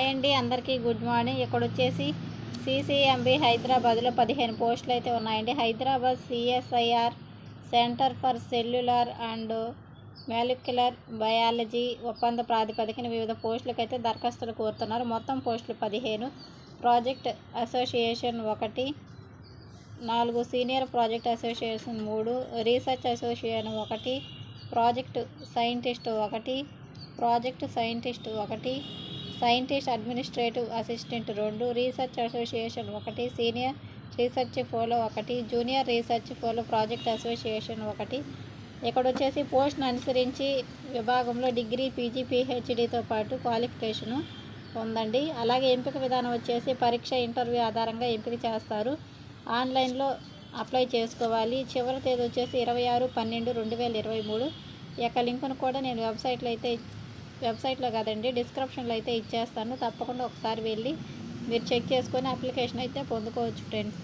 Hi అండి, అందరికీ good morning. ఇక్కడ వచ్చేసి సిసిఎంబి హైదరాబాద్లో 15 పోస్టులు అయితే ఉన్నాయండి. Hyderabad CSIR centre for cellular and molecular biology ఒప్పంద ప్రాతిపదికన వివిధ పోస్టులకు అయితే దరఖాస్తులు కోరుతున్నారు. మొత్తం పోస్టులు 15. Project association 1, 4 senior project association 3, research association 1, project scientist 1, project scientist 1, scientist administrative assistant 2, research association 1, senior research fellow 1, junior research fellow project association 1. ఇక్కడ వచ్చేసి పోస్ట్ను అనుసరించి విభాగంలో డిగ్రీ, పీజీ, పిహెచ్డితో పాటు క్వాలిఫికేషను ఉందండి. అలాగే ఎంపిక విధానం వచ్చేసి పరీక్ష, ఇంటర్వ్యూ ఆధారంగా ఎంపిక చేస్తారు. ఆన్లైన్లో అప్లై చేసుకోవాలి. చివరి తేదీ వచ్చేసి 26/12/2023. ఈ యొక్క లింకును కూడా నేను వెబ్సైట్లో కాదండి, డిస్క్రిప్షన్లో అయితే ఇచ్చేస్తాను. తప్పకుండా ఒకసారి వెళ్ళి మీరు చెక్ చేసుకొని అప్లికేషన్ అయితే పొందుకోవచ్చు ఫ్రెండ్స్.